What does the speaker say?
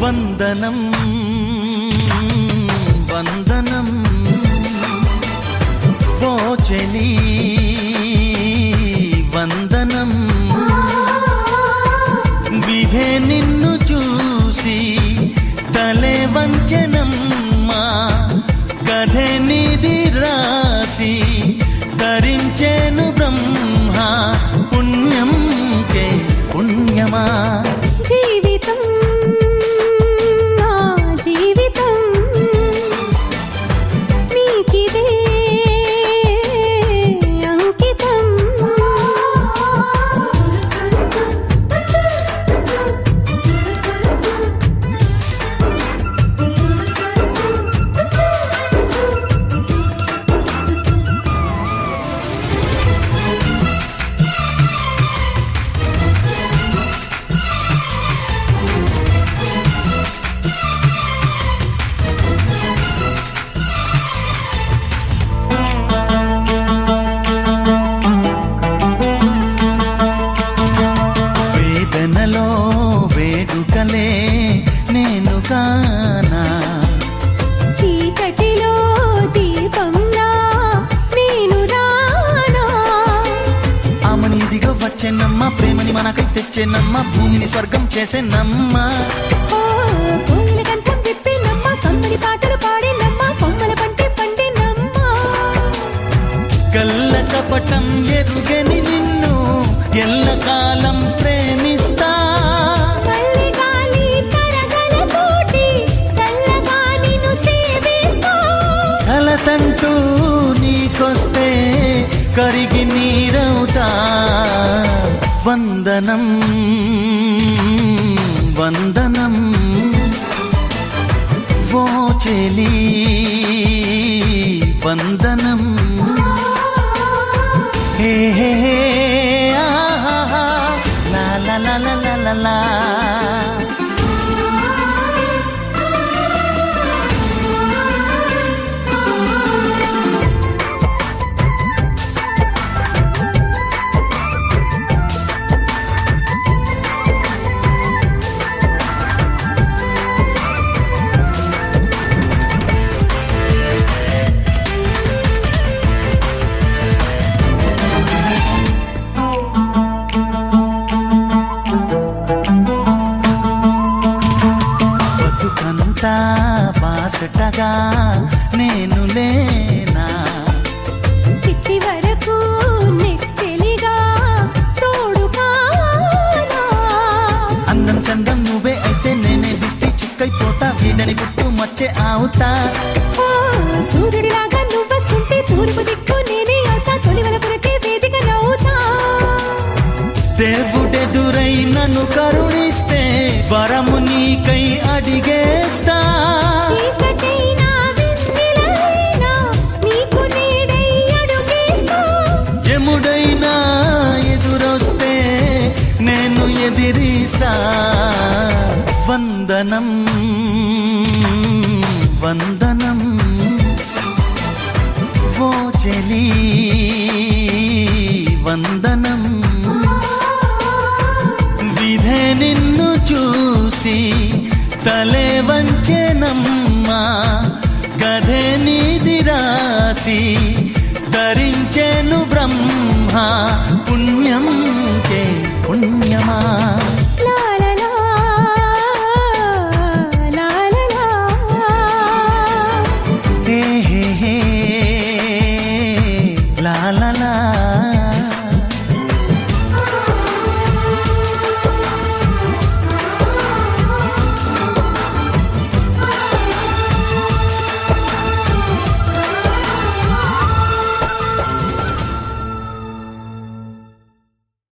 వందనం వందనం ఓ చెలి వందనం విధే నిన్ను చూసి తలే వంచనమ్మా కథే నిధి రాసి ధరించేను బ్రహ్మ పుణ్యం కే పుణ్యమా జీవితం వేడుకలే నేను కానా చీకటిలో దీపంలా నేను రానా ఆమనిదిగా వచ్చేనమ్మ ప్రేమని మనకై తెచ్చేనమ్మ భూమిని స్వర్గం చేసేనమ్మ భూమిని కంఠం విప్పినమ్మ కమ్మని పాటలు పాడినమ్మ కొమ్మల పంటే పండినమ్మ కళ్ళ కపటం ఎరుగని నిన్ను ఎల్లకాలం ప్రేమిస్తా కలతంటూ నీకొస్తే కరిగి నీరవుతా వందనం వందనం ఓ చెలి వందనం హే హే ఆహా లా లా లా లా లా లా బతుకంతా బాసటగా నేను లేనా చిట్టి వరకు నెచ్చెలిగా తోడుకానా అందం చందం నువ్వే అయితే నేనే దిష్టి చుక్కైపోతా వీడని గుట్టు మచ్చే అవుతా సూర్యుడిలాగా నువ్వస్తుంటే తూర్పు దిక్కు నేనే అవుతా తొలివల పురకే వేదిక నవ్వుతా దేవుడెదురై నన్ను కరుణిస్తే వరము నీకై అడిగేస్తా ఎముడైనా ఎదురొస్తే నేను ఎదిరిస్తా వందనం వందనం ఓ చెలి వందనం విధే నిన్ను చూసి